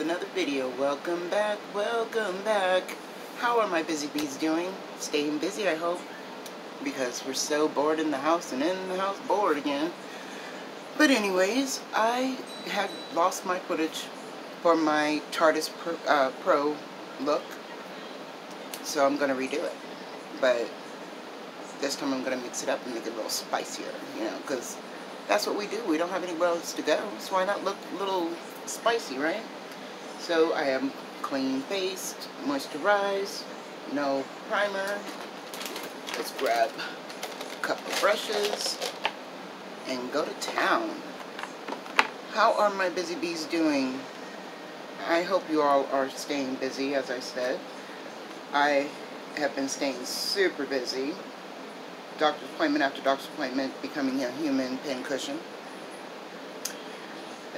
another video. Welcome back, welcome back. How are my busy bees doing? Staying busy, I hope, because we're so bored in the house and in the house bored again. But anyways, I had lost my footage for my TARDIS Pro look, so I'm going to redo it. But this time I'm going to mix it up and make it a little spicier, you know, because that's what we do. We don't have anywhere else to go, so why not look a little spicy, right? So I am clean faced, moisturized, no primer. Let's grab a couple of brushes and go to town. How are my busy bees doing? I hope you all are staying busy, as I said. I have been staying super busy. Doctor's appointment after doctor's appointment, becoming a human pincushion.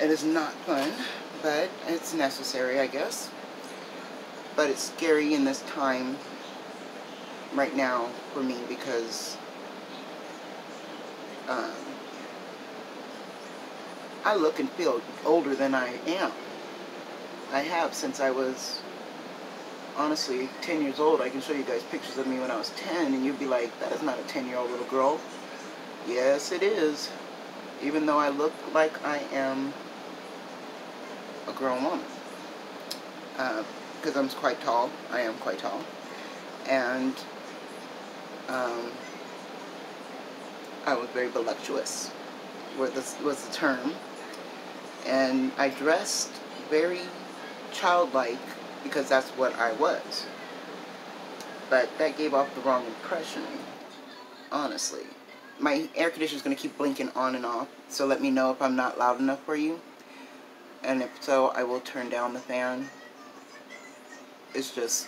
It is not fun, but it's necessary, I guess. But it's scary in this time right now for me because I look and feel older than I am. I have since I was, honestly, 10 years old. I can show you guys pictures of me when I was 10, and you'd be like, that is not a 10-year-old little girl. Yes, it is. Even though I look like I am a grown woman. Because I'm quite tall. I am quite tall. And I was very voluptuous, was the term. And I dressed very childlike because that's what I was. But that gave off the wrong impression, honestly. My air conditioner is going to keep blinking on and off, so let me know if I'm not loud enough for you. And if so, I will turn down the fan. It's just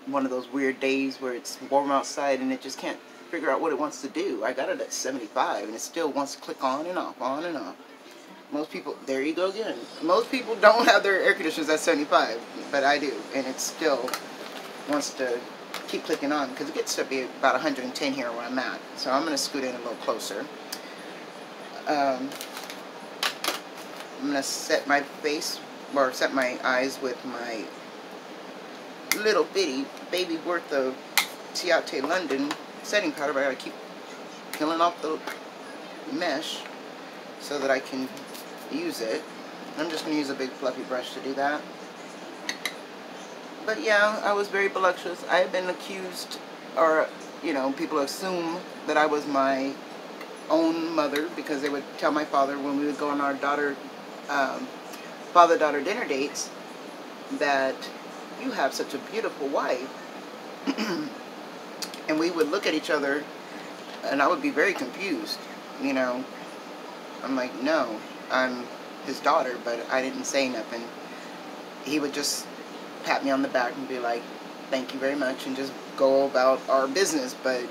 one of those weird days where it's warm outside and it just can't figure out what it wants to do. I got it at 75 and it still wants to click on and off, on and off. Most people, there you go again. Most people don't have their air conditioners at 75, but I do. And it still wants to keep clicking on because it gets to be about 110 here where I'm at. So I'm going to scoot in a little closer. I'm going to set my face, or set my eyes with my little bitty baby worth of Ciate London setting powder, but I gotta keep peeling off the mesh so that I can use it. I'm just going to use a big fluffy brush to do that. But yeah, I was very voluptuous. I have been accused, or, you know, people assume that I was my own mother because they would tell my father when we would go on our father-daughter dinner dates that you have such a beautiful wife. And we would look at each other and I would be very confused, you know. I'm like, no, I'm his daughter, but I didn't say nothing. He would just pat me on the back and be like, thank you very much, and just go about our business. But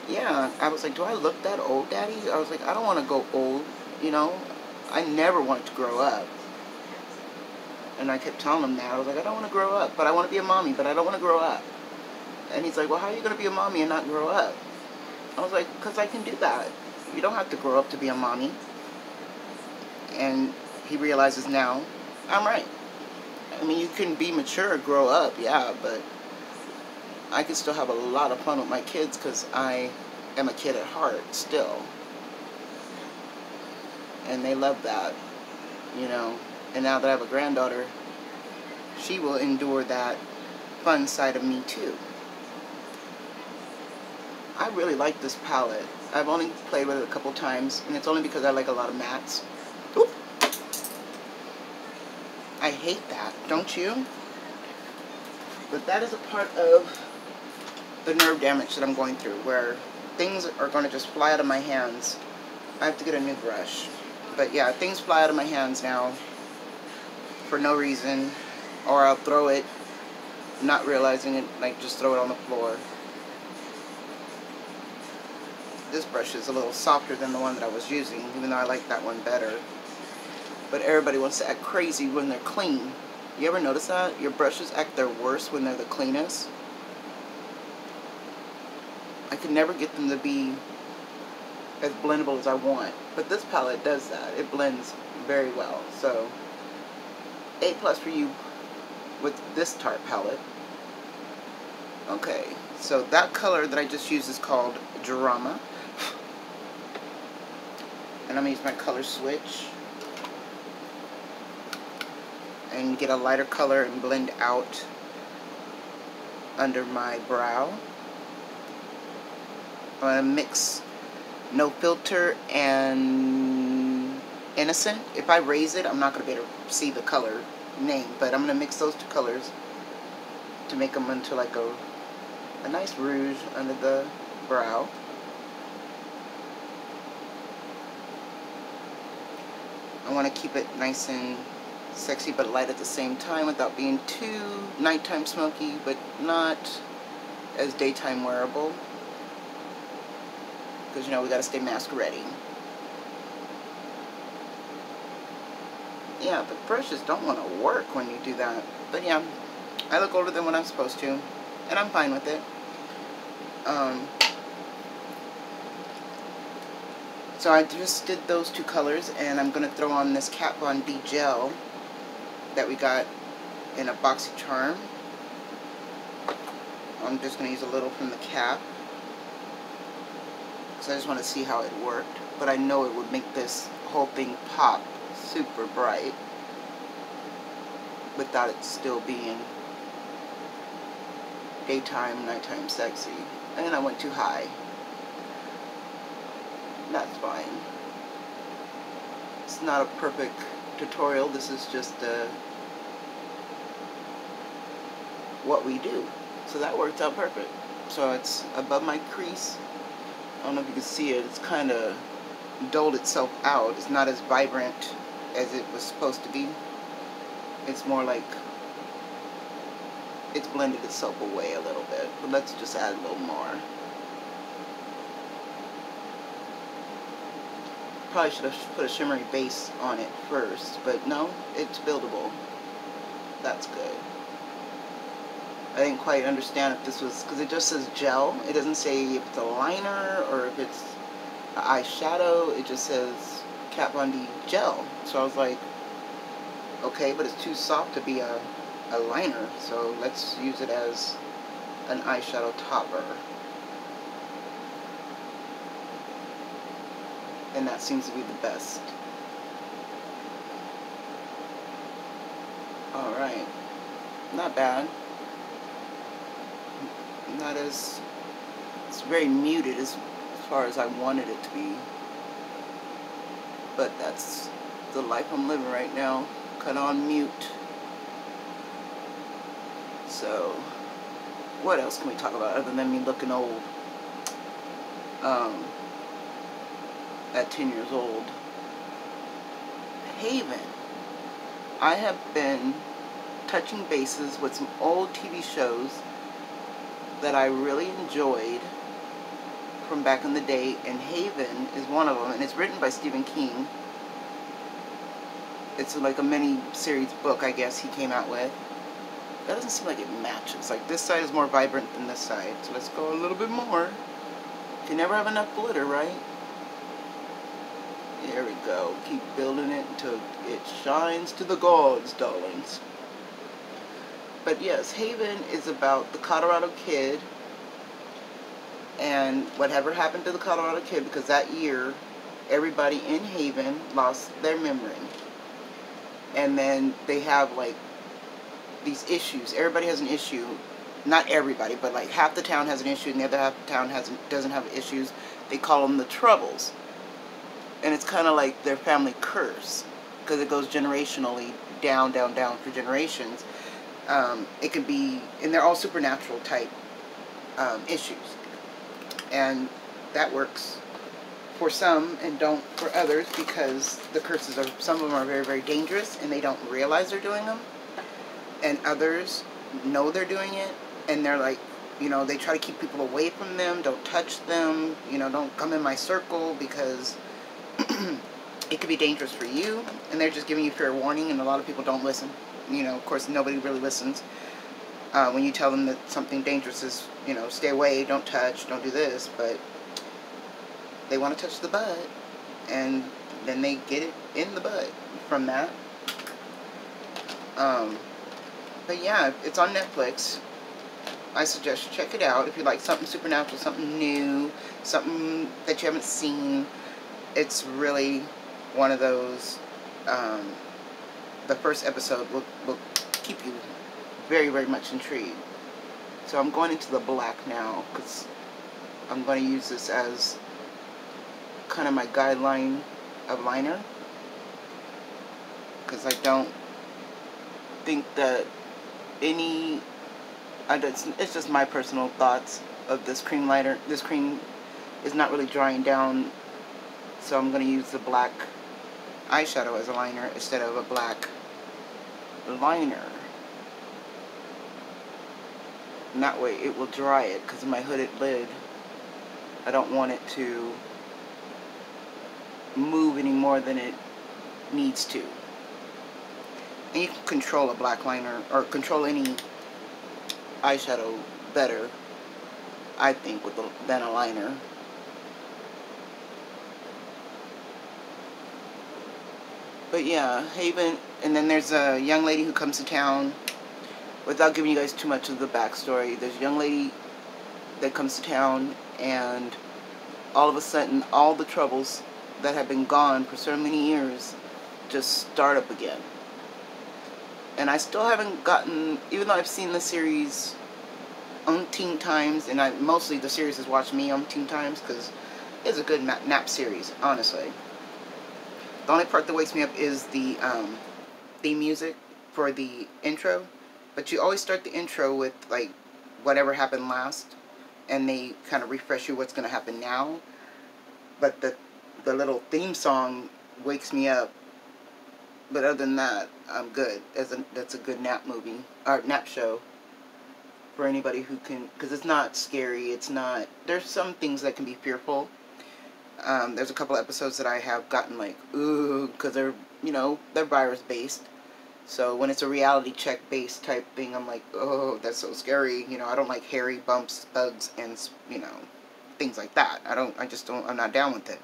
yeah, I was like, do I look that old, Daddy? I was like, I don't want to go old, you know. I never wanted to grow up. And I kept telling him that. I was like, I don't want to grow up, but I want to be a mommy, but I don't want to grow up. And he's like, well, how are you going to be a mommy and not grow up? I was like, because I can do that. You don't have to grow up to be a mommy. And he realizes now, I'm right. I mean, you can be mature, grow up, yeah, but I can still have a lot of fun with my kids because I am a kid at heart still. And they love that, you know. And now that I have a granddaughter, she will endure that fun side of me too. I really like this palette. I've only played with it a couple times, and it's only because I like a lot of mattes. Oop. I hate that, don't you? But that is a part of the nerve damage that I'm going through, where things are going to just fly out of my hands. I have to get a new brush. But yeah, things fly out of my hands now for no reason, or I'll throw it, not realizing it, like just throw it on the floor. This brush is a little softer than the one that I was using, even though I like that one better. But everybody wants to act crazy when they're clean. You ever notice that? Your brushes act their worst when they're the cleanest. I could never get them to be as blendable as I want. But this palette does that. It blends very well. So A+ for you with this Tarte palette. Okay, so that color that I just used is called Drama. And I'm going to use my color switch and get a lighter color and blend out under my brow. I'm going to mix No Filter and Innocent. If I raise it, I'm not going to be able to see the color name, but I'm going to mix those two colors to make them into like a nice rouge under the brow. I want to keep it nice and sexy but light at the same time without being too nighttime smoky, but not as daytime wearable. Because, you know, we got to stay mask ready. Yeah, the brushes don't want to work when you do that. But yeah, I look older than what I'm supposed to, and I'm fine with it. So I just did those two colors, and I'm going to throw on this Kat Von D gel that we got in a boxy charm. I'm just going to use a little from the cap, because I just want to see how it worked. But I know it would make this whole thing pop super bright without it still being daytime, nighttime sexy. And I went too high. That's fine. It's not a perfect tutorial. This is just what we do. So that worked out perfect. So it's above my crease. I don't know if you can see it. It's kind of dulled itself out. It's not as vibrant as it was supposed to be. It's more like it's blended itself away a little bit. But let's just add a little more. Probably should have put a shimmery base on it first, but no, it's buildable. That's good. I didn't quite understand if this was, because it just says gel. It doesn't say if it's a liner or if it's an eyeshadow. It just says Kat Von D gel. So I was like, okay, but it's too soft to be a liner, so let's use it as an eyeshadow topper. And that seems to be the best. Alright. Not bad. Not as... It's very muted as far as I wanted it to be. But that's the life I'm living right now. Cut on mute. So, what else can we talk about other than me looking old? At 10 years old. Haven. I have been touching bases with some old TV shows that I really enjoyed from back in the day, and Haven is one of them, and it's written by Stephen King. It's like a mini-series book, I guess, he came out with. That doesn't seem like it matches. Like, this side is more vibrant than this side, so let's go a little bit more. You never have enough glitter, right? There we go. Keep building it until it shines to the gods, darlings. But yes, Haven is about the Colorado kid and whatever happened to the Colorado kid, because that year everybody in Haven lost their memory. And then they have like these issues. Everybody has an issue. Not everybody, but like half the town has an issue and the other half the town doesn't have issues. They call them the Troubles. And it's kind of like their family curse, because it goes generationally down, down, down for generations. It could be, and they're all supernatural type issues. And that works for some and don't for others, because the curses are, some of them are very, very dangerous and they don't realize they're doing them. And others know they're doing it, and they're like, you know, they try to keep people away from them, don't touch them, you know, don't come in my circle, because it could be dangerous for you, and they're just giving you fair warning, and a lot of people don't listen. You know, of course, nobody really listens when you tell them that something dangerous is, you know, stay away, don't touch, don't do this, but they want to touch the bud, and then they get it in the bud from that. But yeah, it's on Netflix. I suggest you check it out if you like something supernatural, something new, something that you haven't seen. It's really one of those. The first episode will keep you very, very much intrigued. So I'm going into the black now because I'm going to use this as kind of my guideline of liner, because I don't think that it's just my personal thoughts of this cream liner. This cream is not really drying down, so I'm going to use the black eyeshadow as a liner instead of a black liner. And that way it will dry it, because of my hooded lid. I don't want it to move any more than it needs to. And you can control a black liner, or control any eyeshadow better, I think, than a liner. But yeah, Haven, and then there's a young lady who comes to town. Without giving you guys too much of the backstory, there's a young lady that comes to town, and all of a sudden, all the troubles that have been gone for so many years just start up again. And I still haven't gotten, even though I've seen the series umpteen times, and mostly the series has watched me umpteen times, because it's a good nap series, honestly. The only part that wakes me up is the theme music for the intro. But you always start the intro with, like, whatever happened last, and they kind of refresh you what's going to happen now. But the little theme song wakes me up. But other than that, I'm good. That's a good nap movie, or nap show, for anybody who can, because it's not scary. It's not, there's some things that can be fearful. There's a couple episodes that I have gotten like, ooh, because they're, they're virus-based. So when it's a reality check based type thing, I'm like, oh, that's so scary. I don't like hairy bumps, bugs, and, things like that. I'm not down with it.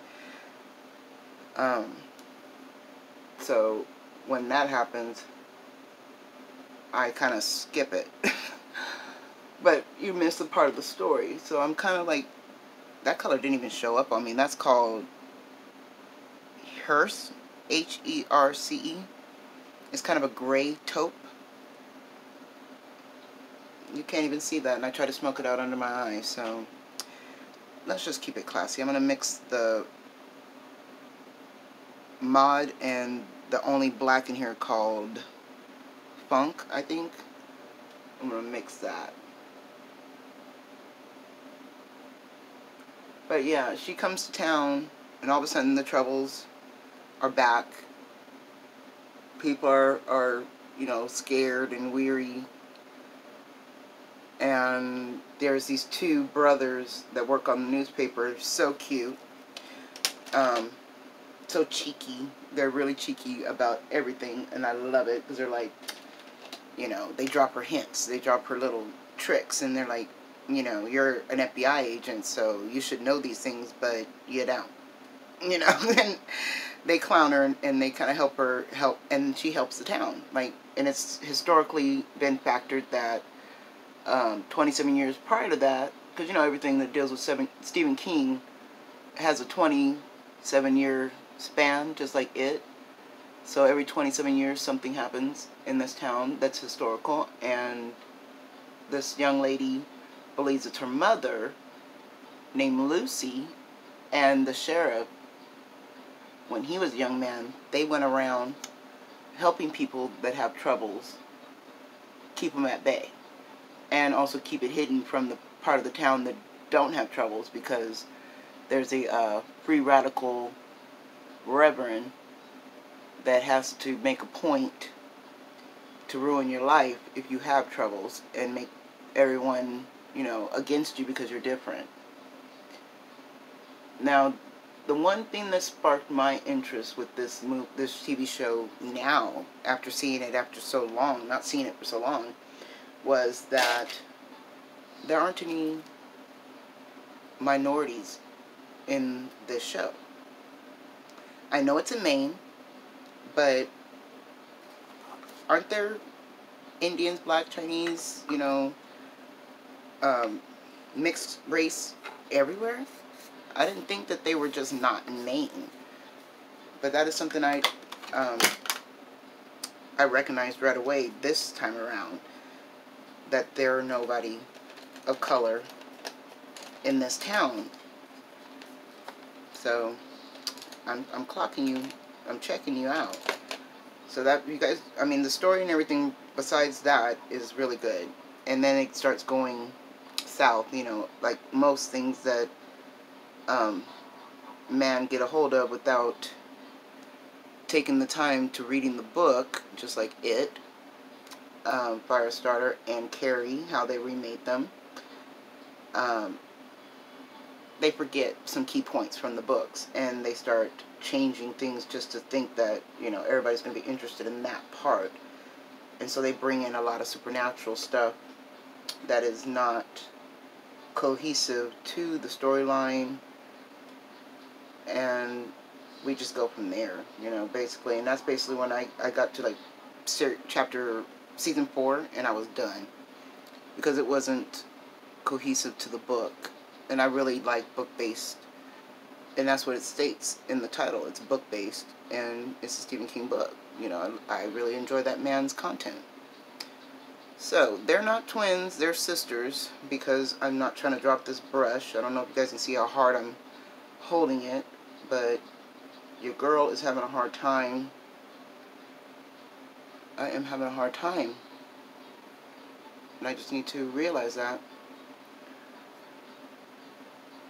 So when that happens, I kind of skip it. But you miss a part of the story. So I'm kind of like, that color didn't even show up on me. That's called Herce, Herce. It's kind of a gray taupe. You can't even see that, and I try to smoke it out under my eyes, so let's just keep it classy. I'm going to mix the mod and the only black in here called Funk, I think. I'm going to mix that. But yeah, she comes to town, and all of a sudden the troubles are back. People are scared and weary. And there's these two brothers that work on the newspaper. So cute. So cheeky. They're really cheeky about everything, and I love it, because they're like, they drop her hints. They drop her little tricks, and they're like, you're an FBI agent, so you should know these things, but you don't. And they clown her, and they kind of help, and she helps the town. And it's historically been factored that 27 years prior to that, because everything that deals with Stephen King has a 27-year span, just like it. So every 27 years something happens in this town that's historical, and this young lady believes it's her mother, named Lucy, and the sheriff, when he was a young man, they went around helping people that have troubles, keep them at bay, and also keep it hidden from the part of the town that don't have troubles, because there's a free radical reverend that has to make a point to ruin your life if you have troubles, and make everyone, against you because you're different. Now, the one thing that sparked my interest with this TV show now, after seeing it after so long, not seeing it for so long, was that there aren't any minorities in this show. I know it's in Maine, but aren't there Indians, black, Chinese, you know, mixed race everywhere? I didn't think that they were just not in Maine. But that is something I recognized right away this time around, that there are nobody of color in this town. So I'm clocking you, I'm checking you out. So that, you guys, I mean, the story and everything besides that is really good. And then it starts going south, you know, like most things that man get a hold of without taking the time to reading the book, just like it, Firestarter and Carrie, how they remade them. They forget some key points from the books, and they start changing things just to think that, you know, everybody's going to be interested in that part. And so they bring in a lot of supernatural stuff that is not cohesive to the storyline, and we just go from there, you know, basically. And that's basically when I got to, like, season 4, and I was done, because it wasn't cohesive to the book. And I really like book-based, and that's what it states in the title. It's book-based, and it's a Stephen King book. You know, I really enjoy that man's content. So, they're not twins, they're sisters, because I'm not trying to drop this brush. I don't know if you guys can see how hard I'm holding it, but your girl is having a hard time. I am having a hard time. And I just need to realize that.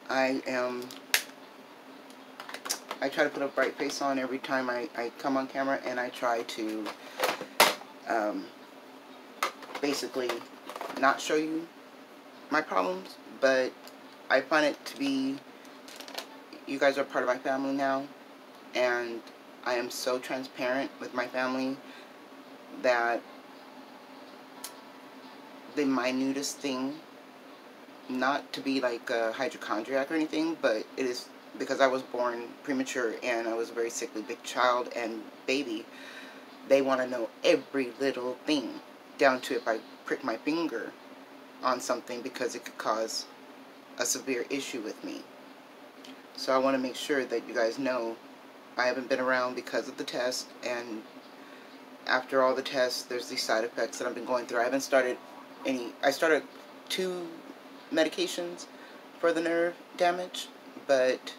I try to put a bright face on every time I come on camera, and I try to basically not show you my problems, but I find it to be, you guys are part of my family now, and I am so transparent with my family that the minutest thing, not to be like a hypochondriac or anything, but it is because I was born premature and I was a very sickly big child and baby. They want to know every little thing, down to if I prick my finger on something, because it could cause a severe issue with me. So I want to make sure that you guys know I haven't been around because of the test, and after all the tests, there's these side effects that I've been going through. I haven't started any. I started 2 medications for the nerve damage, but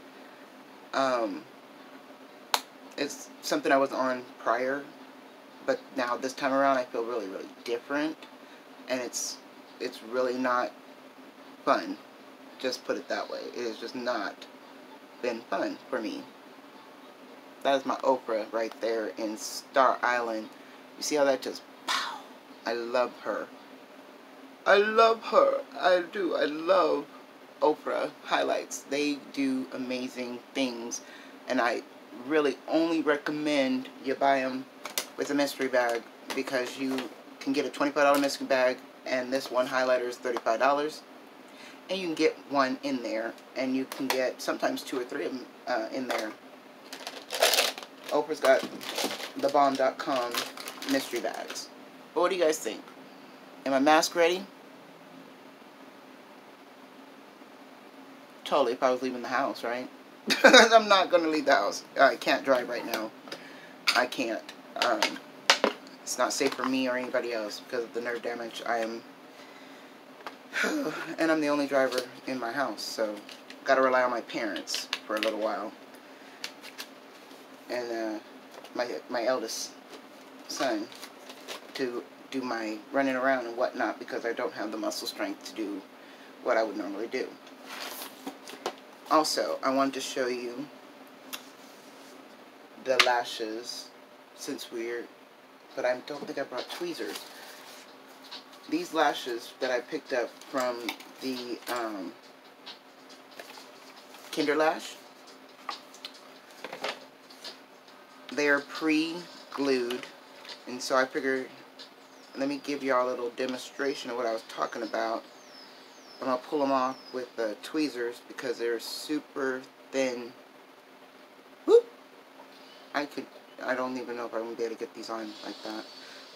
it's something I was on prior, but now this time around I feel really, really different, and it's really not fun. Just put it that way. It has just not been fun for me. That is my Oprah right there in Star Island. You see how that just, pow! I love her. I love her. I do. I love Oprah highlights. They do amazing things, and I really only recommend you buy them with a mystery bag, because you can get a $25 mystery bag, and this one highlighter is $35, and you can get one in there, and you can get sometimes 2 or 3 of them in there. Oprah's got thebomb.com mystery bags. But what do you guys think? Am I mask ready? Totally, if I was leaving the house, right? I'm not going to leave the house. I can't drive right now. I can't. It's not safe for me or anybody else because of the nerve damage. I am... and I'm the only driver in my house, so got to rely on my parents for a little while. And my eldest son to do my running around and whatnot, because I don't have the muscle strength to do what I would normally do. Also, I wanted to show you the lashes, but I don't think I brought tweezers. These lashes that I picked up from the Kinder Lash, they are pre-glued, and so I figured, let me give y'all a little demonstration of what I was talking about. I'm going to pull them off with the tweezers because they're super thin. Whoop! I don't even know if I'm going to be able to get these on like that.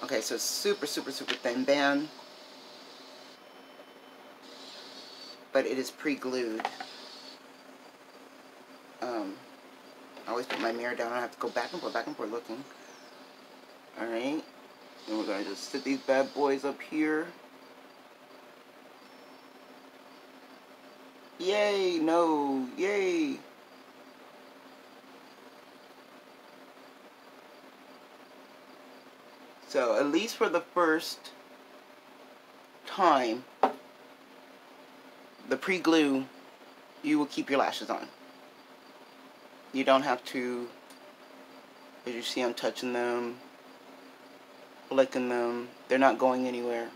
Okay, so it's super, super, super thin band. But it is pre-glued. I always put my mirror down. I have to go back and forth looking. Alright. And we're going to just sit these bad boys up here. Yay! No! Yay! So, at least for the first time, the pre-glue, you will keep your lashes on. You don't have to, as you see I'm touching them, flicking them. They're not going anywhere.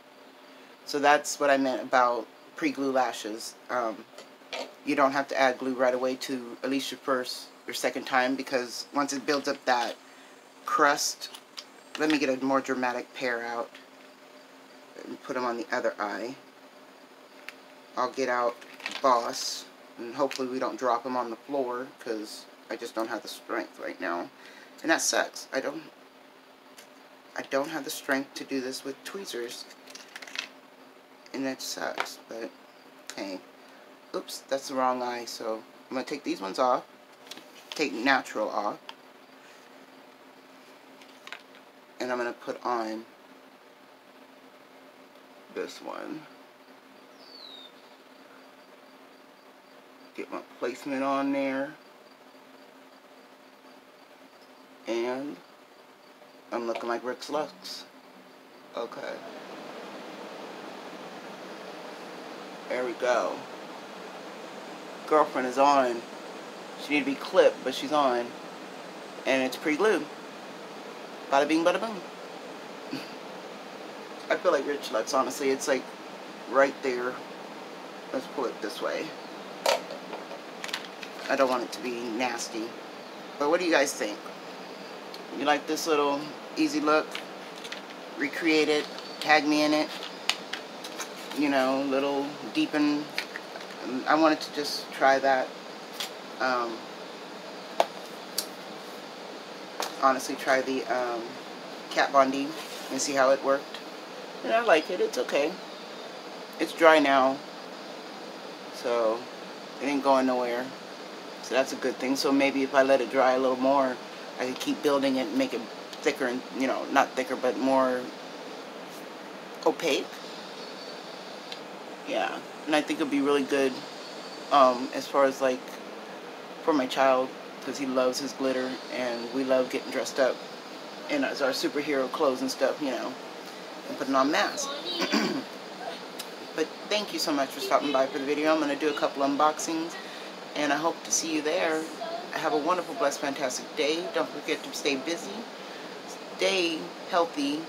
So that's what I meant about pre-glue lashes. You don't have to add glue right away to at least your first or second time, because once it builds up that crust, let me get a more dramatic pair out and put them on the other eye. I'll get out Boss, and hopefully we don't drop them on the floor, because I just don't have the strength right now. And that sucks. I don't have the strength to do this with tweezers. And that sucks, but hey. Oops, that's the wrong eye, so I'm going to take these ones off. Take natural off. And I'm going to put on this one. Get my placement on there. And I'm looking like Rick's Lux. Okay. There we go. Girlfriend is on. She need to be clipped, but she's on. And it's pre-glued. Bada bing, bada boom. I feel like Rich Lux, honestly. It's like right there. Let's pull it this way. I don't want it to be nasty. But what do you guys think? You like this little easy look? Recreate it. Tag me in it. You know, little deepen. I wanted to just try that. Honestly, try the Kat Von D and see how it worked. And I like it. It's okay. It's dry now, so it ain't going nowhere. So that's a good thing. So maybe if I let it dry a little more, I could keep building it and make it thicker, and you know, not thicker, but more opaque. Yeah, and I think it'd be really good as far as like for my child, because he loves his glitter and we love getting dressed up in our superhero clothes and stuff, you know, and putting on masks. But thank you so much for stopping by for the video. I'm going to do a couple unboxings, and I hope to see you there. Have a wonderful, blessed, fantastic day. Don't forget to stay busy, stay healthy,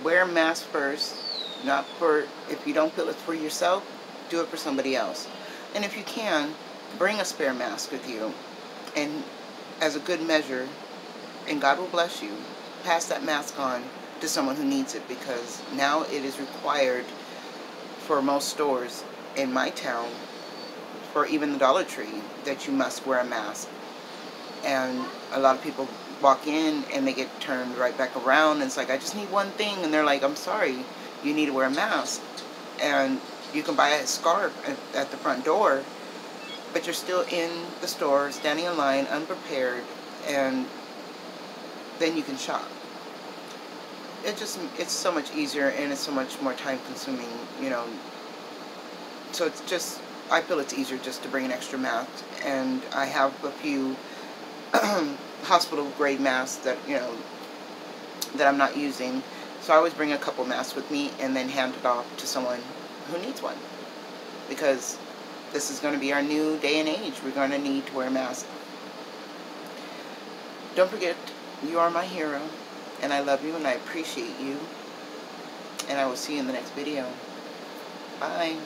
wear a mask first. Not for, if you don't feel it for yourself, do it for somebody else. And if you can, bring a spare mask with you. And as a good measure, and God will bless you, pass that mask on to someone who needs it, because now it is required for most stores in my town, for even the Dollar Tree, that you must wear a mask. And a lot of people walk in and they get turned right back around, and it's like, I just need one thing, and they're like, I'm sorry, you need to wear a mask. And you can buy a scarf at the front door, but you're still in the store, standing in line, unprepared, and then you can shop. It's so much easier, and it's so much more time consuming, you know. So it's just, I feel it's easier just to bring an extra mask. And I have a few hospital grade masks that, you know, that I'm not using. So I always bring a couple masks with me and then hand it off to someone who needs one. Because this is going to be our new day and age. We're going to need to wear a mask. Don't forget, you are my hero. And I love you and I appreciate you. And I will see you in the next video. Bye.